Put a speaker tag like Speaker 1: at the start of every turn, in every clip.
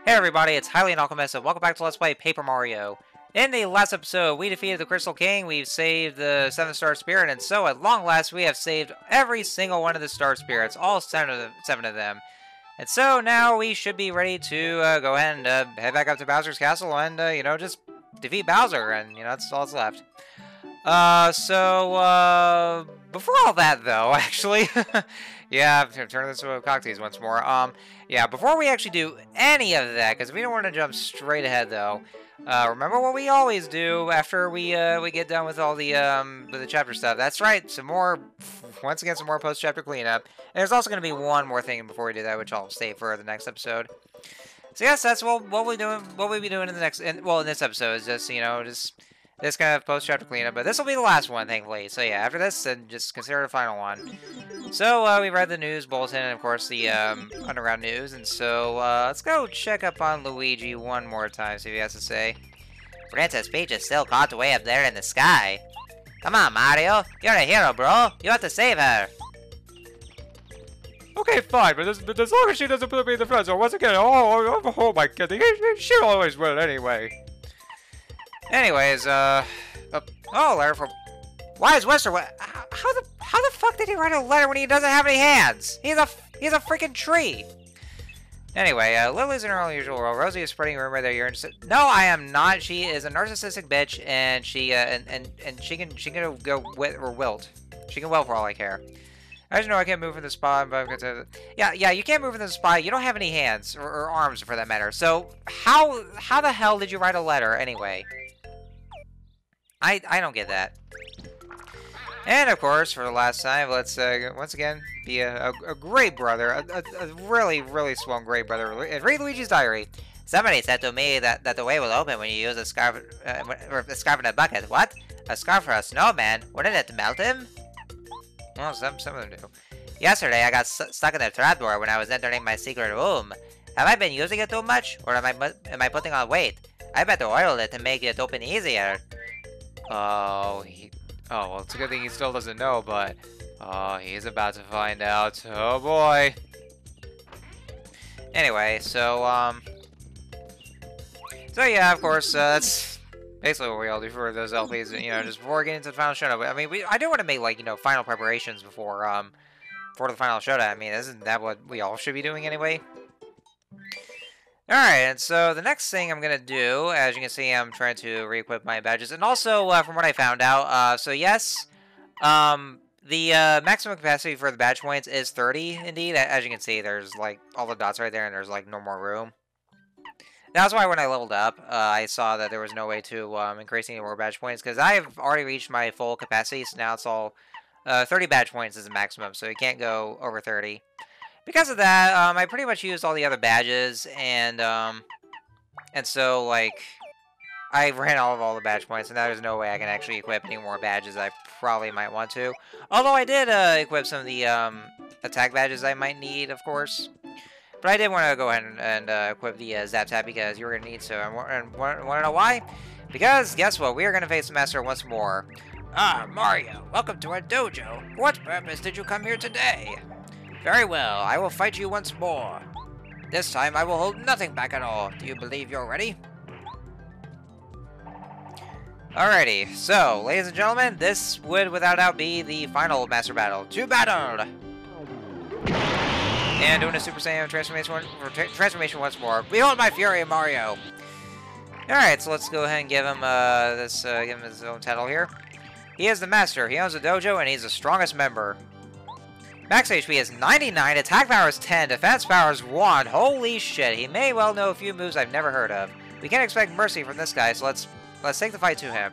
Speaker 1: Hey everybody, it's Hylian Alchemist, and welcome back to Let's Play Paper Mario. In the last episode, we defeated the Crystal King, we've saved the 7-star spirit, and so at long last, we have saved every single one of the star spirits, all seven of them. And so now we should be ready to go ahead and head back up to Bowser's Castle and, just defeat Bowser, and, that's all that's left. Before all that, though, actually, yeah, turn this into a cocktails once more, yeah, before we actually do any of that, because we don't want to jump straight ahead, though, remember what we always do after we get done with all the chapter stuff. That's right, once again, some more post-chapter cleanup. And there's also going to be one more thing before we do that, which I'll save for the next episode. So yes, that's what we'll be doing in this episode is just, this kind of post-chapter cleanup, but this will be the last one, thankfully. So yeah, after this, then just consider it the final one. So, we read the news bulletin, and of course the, underground news, and so, let's go check up on Luigi one more time, see what he has to say. Princess Peach is still caught way up there in the sky. Come on, Mario, you're a hero, bro. You have to save her.
Speaker 2: Okay, fine, but as long as she doesn't put me in the front zone, once again, oh my goodness, she always will anyway.
Speaker 1: Anyways, letter from... Why is Wester... How the fuck did he write a letter when he doesn't have any hands? He's a freaking tree. Anyway, Lily's in her own usual role. Rosie is spreading a rumor that you're interested... No, I am not. She is a narcissistic bitch, and she, and she can go wit or wilt. She can wilt for all I care. I just know I can't move from the spot, but yeah, you can't move from the spot. You don't have any hands, or arms, for that matter. So, how the hell did you write a letter, anyway? I don't get that. And of course, for the last time, let's once again be a great brother, a really, really swell great brother, and read Luigi's diary. Somebody said to me that the way will open when you use a scarf, or a scarf in a bucket. What? A scarf for a snowman? Wouldn't it melt him? Well, some of them do. Yesterday, I got stuck in a trapdoor when I was entering my secret room. Have I been using it too much, or am I putting on weight? I better oil it to make it open easier. Oh, well, it's a good thing he still doesn't know, but... Oh, he's about to find out. Oh, boy. Anyway, so yeah, of course, that's basically what we all do for those LPs, just before getting into the final showdown. I mean, I do want to make, like, final preparations before the final showdown. I mean, isn't that what we all should be doing anyway? Alright, and so the next thing I'm going to do, as you can see, I'm trying to re-equip my badges. And also, from what I found out, so yes, the maximum capacity for the badge points is 30, indeed. As you can see, there's, like, all the dots right there, and there's, like, no more room. That's why when I leveled up, I saw that there was no way to increase any more badge points, because I've already reached my full capacity, so now it's all 30 badge points is the maximum, so you can't go over 30. Because of that, I pretty much used all the other badges, and so, like, I ran all the badge points, and now there's no way I can actually equip any more badges I probably might want to. Although I did equip some of the attack badges I might need, of course. But I did want to go ahead and equip the Zap Tap because you were going to need so. And want to know why? Because, guess what? We are going to face the Master once more. Ah, Mario, welcome to our dojo. For what purpose did you come here today? Very well, I will fight you once more. This time I will hold nothing back at all. Do you believe you're ready? Alrighty, so, ladies and gentlemen, this would without doubt be the final Master Battle. To battle! And doing a Super Saiyan transformation once more. Behold my fury, Mario! Alright, so let's go ahead and give him give him his own title here. He is the Master, he owns the dojo, and he's the strongest member. Max HP is 99, attack power is 10, defense power is 1. Holy shit, he may well know a few moves I've never heard of. We can't expect mercy from this guy, so let's take the fight to him.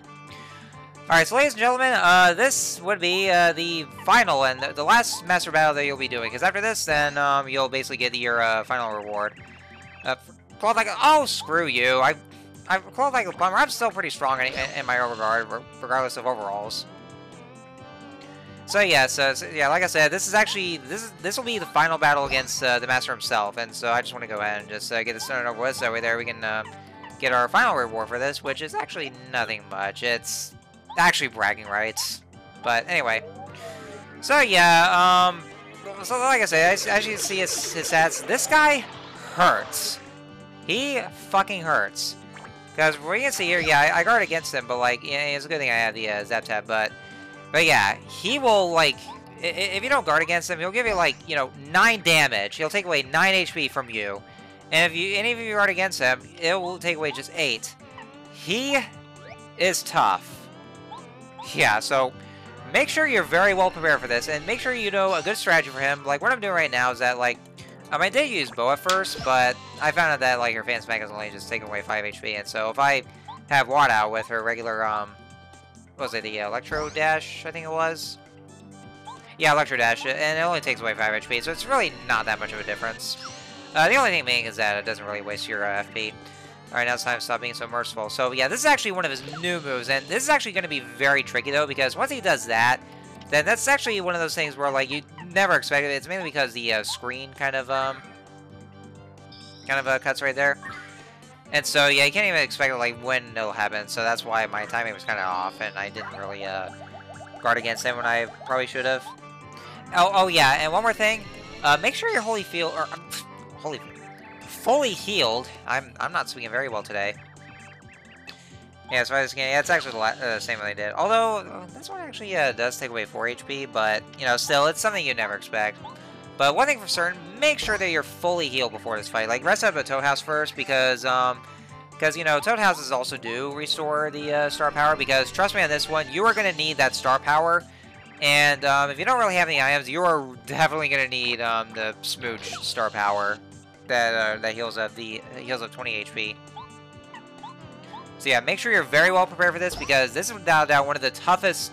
Speaker 1: Alright, so ladies and gentlemen, this would be the final and the last Master Battle that you'll be doing. Because after this, then you'll basically get your final reward. Clawed like oh, screw you. I've clawed like a bummer. I'm still pretty strong in my regard, regardless of overalls. So yeah, like I said, this will be the final battle against the Master himself, and so I just want to go ahead and just get this done over with, so that way there we can get our final reward for this, which is actually nothing much. It's actually bragging rights, but anyway. So yeah, so like I said, as you can see his stats, this guy hurts. He fucking hurts. Because what you can see here, yeah, I guard against him, but like, yeah, it's a good thing I have the Zap Tab, but yeah, he will, like, if you don't guard against him, he'll give you, like, you know, 9 damage. He'll take away 9 HP from you. And if you, any of you guard against him, it will take away just 8. He is tough. Yeah, so make sure you're very well prepared for this, and make sure you know a good strategy for him. Like, what I'm doing right now is that, like, I did use Bo at first, but I found out that, like, her fan smack is only just taking away 5 HP, and so if I have Watt out with her regular, what was it, the Electro Dash, I think it was? Yeah, Electro Dash, and it only takes away 5 HP, so it's really not that much of a difference. The only thing being is that it doesn't really waste your FP. Alright, now it's time to stop being so merciful. So, yeah, this is actually one of his new moves, and this is actually going to be very tricky, though, because once he does that, then that's actually one of those things where, like, you never expect it. It's mainly because the screen kind of cuts right there. And so, yeah, you can't even expect, like, when it'll happen, so that's why my timing was kind of off, and I didn't really guard against him when I probably should have. Oh, yeah, and one more thing. Make sure you're fully healed. I'm not swinging very well today. Yeah, so yeah, it's actually the same way they did. Although, this one actually does take away 4 HP, but, you know, still, it's something you'd never expect. But one thing for certain, make sure that you're fully healed before this fight. Like, rest up a Toad House first, because, you know, Toad Houses also do restore the star power, because, trust me on this one, you are going to need that star power. And, if you don't really have any items, you are definitely going to need, the Smooch star power that heals up 20 HP. So yeah, make sure you're very well prepared for this, because this is without doubt one of the toughest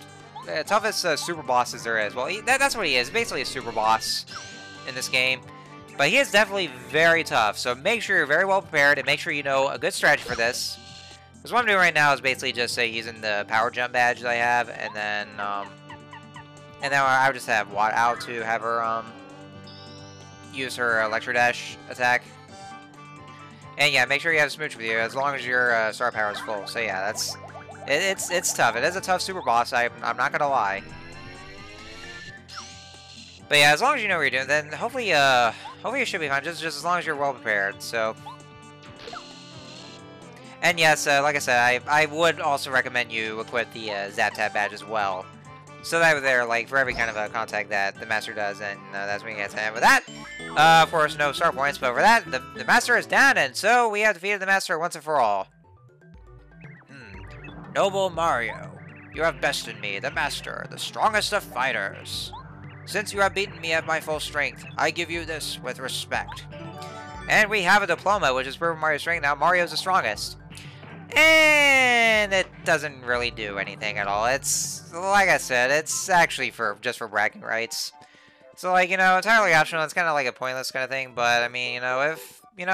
Speaker 1: super bosses there is. Well, that's what he is, basically a super boss in this game. But he is definitely very tough, so make sure you're very well prepared, and make sure you know a good strategy for this. Because what I'm doing right now is basically just using the power jump badge that I have, and then I would just have Watt out to have her use her Electro Dash attack. And yeah, make sure you have Smooch with you, as long as your star power is full. So yeah, it's tough. It is a tough super boss, I'm not gonna lie. But yeah, as long as you know what you're doing, then hopefully you should be fine, just as long as you're well prepared, so. And yes, like I said, I would also recommend you equip the Zap Tab badge as well. So that there, like, for every kind of contact that the Master does, and that's when you get to end with that. Of course, no star points, but for that, the Master is down, and so we have defeated the Master once and for all. Noble Mario, you have bested me, the Master, the strongest of fighters. Since you have beaten me at my full strength, I give you this with respect. And we have a diploma, which is proving Mario's strength. Now Mario's the strongest. And it doesn't really do anything at all. It's, like I said, it's actually just for bragging rights. So, like, you know, entirely optional. It's kind of like a pointless kind of thing. But, I mean, you know, if you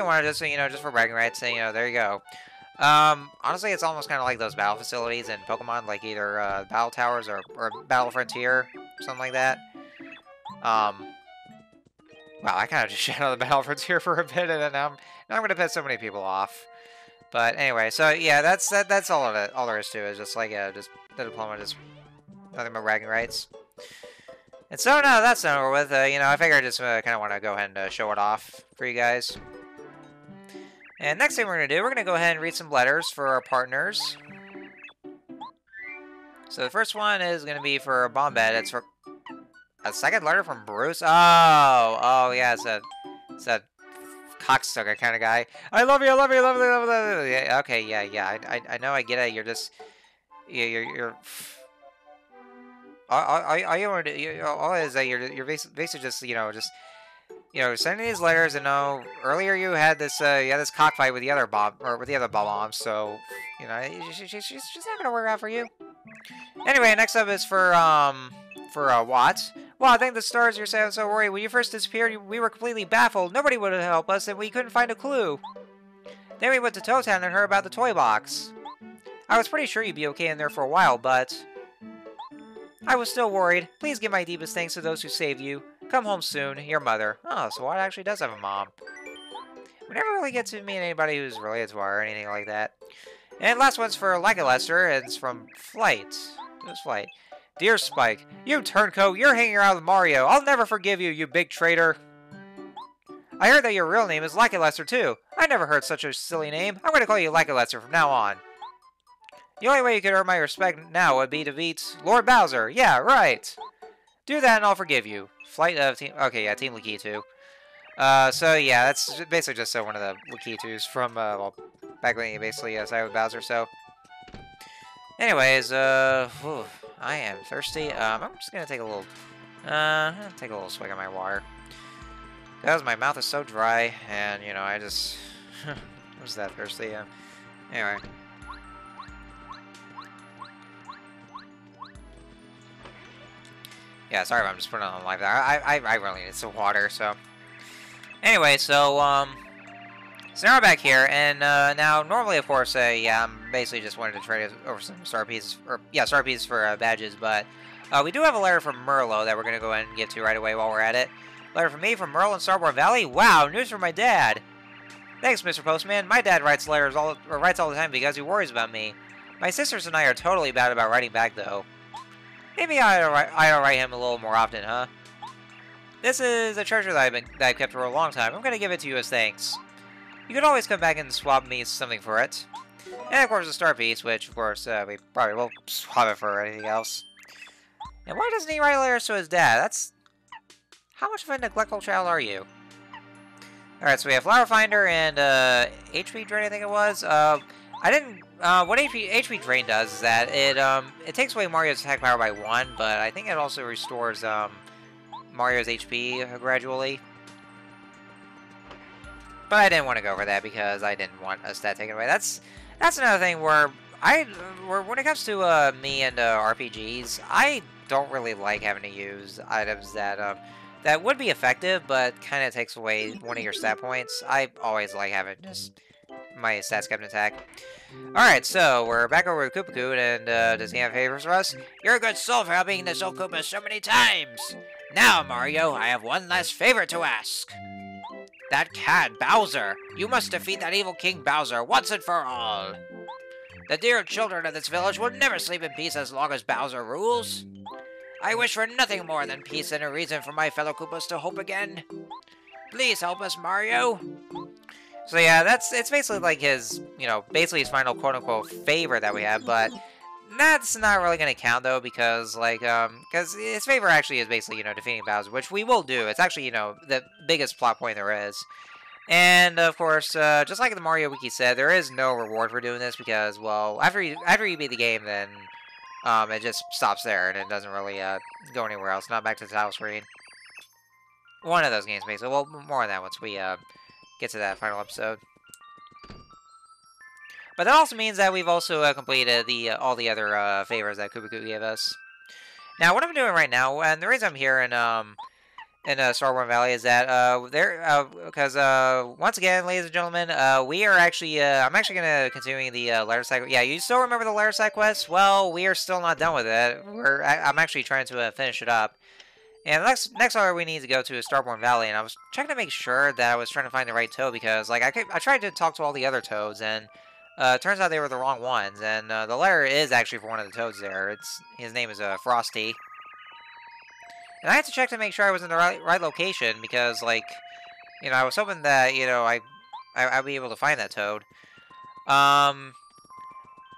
Speaker 1: want to just, just for bragging rights, then, there you go. Honestly, it's almost kind of like those battle facilities in Pokemon, like either Battle Towers or Battle Frontier, or something like that. Wow, I kind of just shit on the Battle Frontier for a bit, and then now I'm going to piss so many people off. But anyway, so yeah, that's all of it. All there is to it is just like just the diploma, just nothing but bragging rights. And so now that's done over with. I figure I just kind of want to go ahead and show it off for you guys. And next thing we're going to do, we're going to go ahead and read some letters for our partners. So the first one is going to be for Bombette. It's for a second letter from Bruce. Oh yeah, it's a cocksucker kind of guy. I love you, I love you, I love you, I love you. Yeah, okay, yeah. I know, I get it. You're just, you're. All it is that you're basically just sending these letters. And earlier you had this cockfight with the other bombs. So she's just not gonna work out for you. Anyway, next up is for Watt. Wow, thank the stars you're so worried. When you first disappeared, we were completely baffled. Nobody would have helped us, and we couldn't find a clue. Then we went to Toad Town and heard about the toy box. I was pretty sure you'd be okay in there for a while, but I was still worried. Please give my deepest thanks to those who saved you. Come home soon, your mother. Oh, so Watt actually does have a mom. We never really get to meet anybody who's related to her or anything like that. And last one's for Leica Lester, and it's from Flight. Who's Flight? Dear Spike, you turncoat, you're hanging around with Mario. I'll never forgive you, you big traitor. I heard that your real name is Lucky Lester too. I never heard such a silly name. I'm gonna call you Lucky Lester from now on. The only way you could earn my respect now would be to beat Lord Bowser. Yeah, right. Do that and I'll forgive you. Flight of Team... Okay, yeah, Team Lakitu. So yeah, that's basically just one of the Lakitus from, well, back when he basically sided with Bowser, so... Anyways, whew, I am thirsty. I'm just gonna take a little... take a little swig of my water. Because my mouth is so dry, and, you know, I just... I was that thirsty, yeah. Anyway. Yeah, sorry if I'm just putting it on live there. I really need some water, so... Anyway, so now we're back here, and, now, normally, of course, yeah, I'm basically just wanted to trade over some star pieces, or, yeah, star pieces for, badges, but, we do have a letter from Merlo that we're gonna go ahead and get to right away while we're at it. Letter from me from Merlo in Starborn Valley? Wow, news from my dad! Thanks, Mr. Postman. My dad writes letters writes all the time because he worries about me. My sisters and I are totally bad about writing back, though. Maybe I ought to write him a little more often, huh? This is a treasure that I've kept for a long time. I'm gonna give it to you as thanks. You could always come back and swap me something for it. And of course a star piece, which of course we probably will swap it for anything else. And why doesn't he write letters to his dad? That's... How much of a neglectful child are you? Alright, so we have Flower Finder and HP Drain, I think it was. I didn't... what HP Drain does is that it takes away Mario's attack power by 1, but I think it also restores Mario's HP gradually. But I didn't want to go over that because I didn't want a stat taken away. That's another thing where when it comes to me and RPGs, I don't really like having to use items that would be effective, but kind of takes away one of your stat points. I always like having just my stats kept intact. Alright, so we're back over to Koopa and does he have favors for us? You're a good soul for helping this old Koopa so many times! Now, Mario, I have one last favor to ask. That cat, Bowser! You must defeat that evil King Bowser once and for all! The dear children of this village will never sleep in peace as long as Bowser rules. I wish for nothing more than peace and a reason for my fellow Koopas to hope again. Please help us, Mario! So yeah, it's basically like his, you know, basically his final quote-unquote favor that we have, but that's not really going to count, though, because, like, because his favor actually is basically, you know, defeating Bowser, which we will do. It's actually, you know, the biggest plot point there is. And, of course, just like the Mario Wiki said, there is no reward for doing this because, well, after you beat the game, then, it just stops there, and it doesn't really, go anywhere else, not back to the title screen. One of those games, basically. Well, more on that once we, get to that final episode. But that also means that we've also completed all the other favors that Koopa gave us. Now, what I'm doing right now, and the reason I'm here in Starborn Valley is that because once again, ladies and gentlemen, we are actually I'm actually gonna continuing the letter side. Yeah, you still remember the letter side quest? Well, we are still not done with it. I'm actually trying to finish it up. And the next area we need to go to is Starborn Valley, and I was checking to make sure that I was trying to find the right toad because, like, I tried to talk to all the other toads, and turns out they were the wrong ones. And the letter is actually for one of the toads there. His name is Frosty. And I had to check to make sure I was in the right location because, like, you know, I was hoping that, you know, I'd be able to find that toad.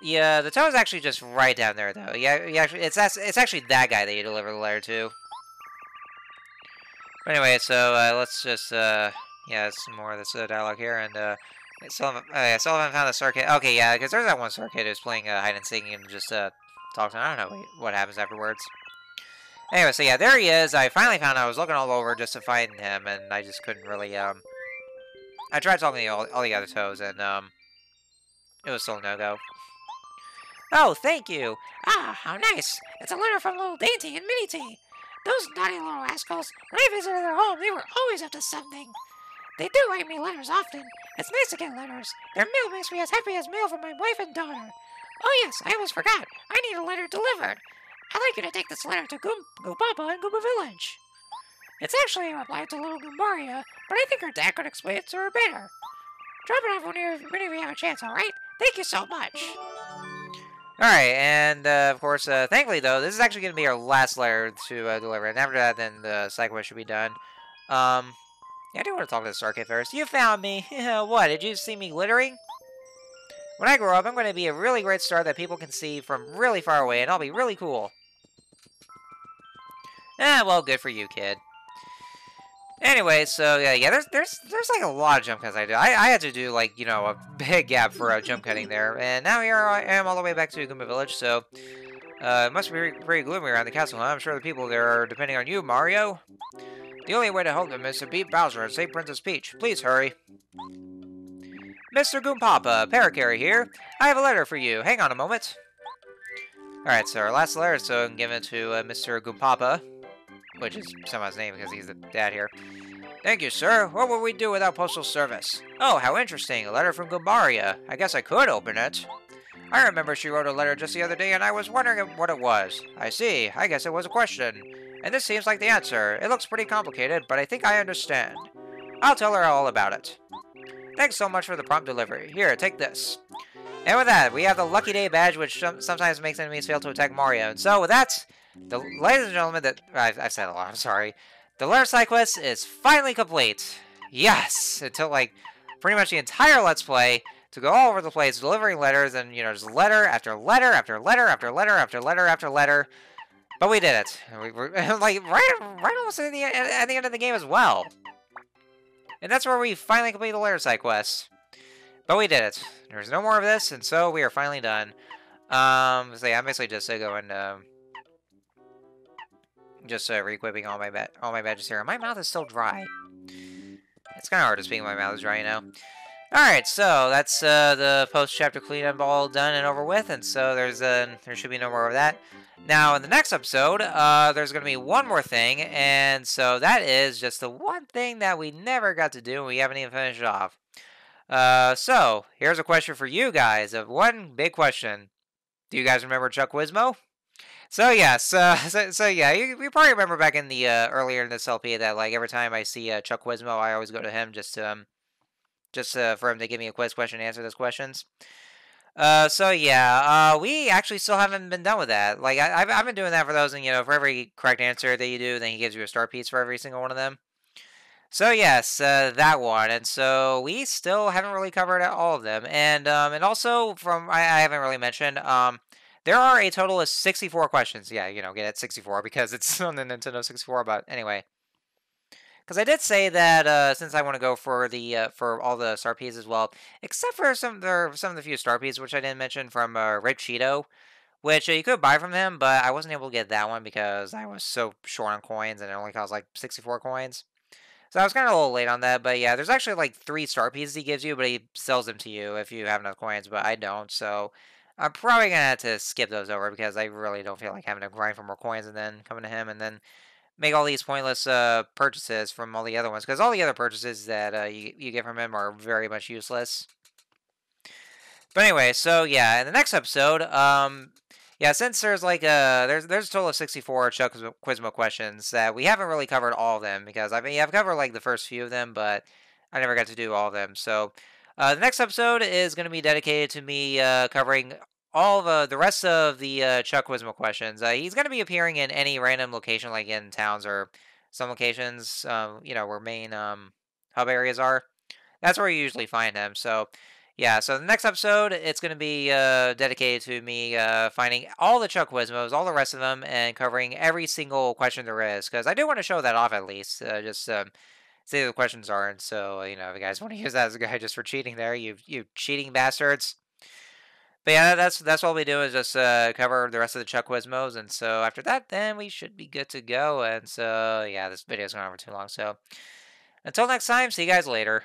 Speaker 1: Yeah, the toad's actually just right down there, though. Yeah, it's actually that guy that you deliver the letter to. But anyway, so let's just yeah, some more of this dialogue here, and still haven't found the star kid. Okay, yeah, because there's that one star kid who's playing hide and seek and just talk to him. I don't know what happens afterwards. Anyway, so yeah, there he is. I finally found him. I was looking all over just to find him, and I just couldn't really I tried talking to all the other toads, and it was still a no-go. Oh, thank you. Ah, how nice. It's a letter from Little Dainty and Minnie T. Those naughty little rascals, when I visited their home, they were always up to something. They do write me letters often. It's nice to get letters. Their mail makes me as happy as mail from my wife and daughter. Oh yes, I almost forgot. I need a letter delivered. I'd like you to take this letter to Goombaba in Goomba Village. It's actually a reply to little Goombaria, but I think her dad could explain it to her better. Drop it off whenever you have a chance, alright? Thank you so much. Alright, and of course, thankfully though, this is actually going to be our last letter to deliver, and after that, then the side quest should be done. Yeah, I do want to talk to the Star Kid first. You found me. What, did you see me glittering? When I grow up, I'm going to be a really great star that people can see from really far away, and I'll be really cool. Well, good for you, kid. Anyway, so yeah, there's like a lot of jump cuts I do. I had to do like, you know, a big gap for jump cutting there, and now here I am all the way back to Goomba Village. So it must be pretty gloomy around the castle. Huh? I'm sure the people there are depending on you, Mario. The only way to help them is to beat Bowser and save Princess Peach. Please hurry. Mr. Goompapa, Parakarry here. I have a letter for you. Hang on a moment. Alright, so our last letter is given to Mr. Goompapa, which is someone's name because he's the dad here. Thank you, sir. What would we do without postal service? Oh, how interesting. A letter from Goombaria. I guess I could open it. I remember she wrote a letter just the other day, and I was wondering what it was. I see. I guess it was a question. And this seems like the answer. It looks pretty complicated, but I think I understand. I'll tell her all about it. Thanks so much for the prompt delivery. Here, take this. And with that, we have the Lucky Day badge, which sometimes makes enemies fail to attack Mario. And so, with that, ladies and gentlemen, I've said a lot, I'm sorry. The letter side quest is finally complete. Yes! It took, like, pretty much the entire Let's Play to go all over the place, delivering letters, and, you know, just letter after letter after letter after letter after letter after letter. But we did it. We were, like, right almost at the end of the game as well. And that's where we finally complete the letter side quest. But we did it. There's no more of this, and so we are finally done. So yeah, I'm basically just going, re-equipping all my badges here. My mouth is still dry. It's kind of hard to speak when my mouth is dry, you know. Alright, so that's the post-chapter cleanup all done and over with, and so there should be no more of that. Now, in the next episode, there's going to be one more thing, and so that is just the one thing that we never got to do, and we haven't even finished it off. So, here's a question for you guys. One big question. Do you guys remember Chuckwismo? So, yes, so yeah, you probably remember back in the, earlier in this LP that, like, every time I see Chuckwismo, I always go to him just for him to give me a quiz question and answer those questions. So yeah, we actually still haven't been done with that. Like, I've been doing that for those, and, you know, for every correct answer that you do, then he gives you a star piece for every single one of them. So yes, that one, and so we still haven't really covered all of them, and also I haven't really mentioned, there are a total of 64 questions. Yeah, you know, get it, 64, because it's on the Nintendo 64, but anyway. Because I did say that since I want to go for the for all the star pieces as well, except for some of the few star pieces which I didn't mention from Red Cheeto, which you could buy from him, but I wasn't able to get that one because I was so short on coins and it only cost like 64 coins. So I was kind of a little late on that, but yeah, there's actually like 3 star pieces he gives you, but he sells them to you if you have enough coins, but I don't, so I'm probably going to have to skip those over because I really don't feel like having to grind for more coins and then coming to him and then make all these pointless purchases from all the other ones, because all the other purchases that you get from him are very much useless. But anyway, so yeah, in the next episode, yeah, since there's like there's a total of 64 Chuckwismo questions that we haven't really covered all of them, because I've covered like the first few of them, but I never got to do all of them. So the next episode is going to be dedicated to me covering all the rest of the Chuckwismo questions. He's going to be appearing in any random location, like in towns or some locations, you know, where main hub areas are. That's where you usually find him. So, yeah, so the next episode, it's going to be dedicated to me finding all the Chuckwismos, all the rest of them, and covering every single question there is. Because I do want to show that off at least, just see what the questions are. And so, you know, if you guys want to use that as a guide just for cheating there, you cheating bastards. But yeah, that's what we'll be doing is just cover the rest of the Chuckwismos, and so after that, then we should be good to go. And so yeah, this video's going on for too long. So until next time, see you guys later.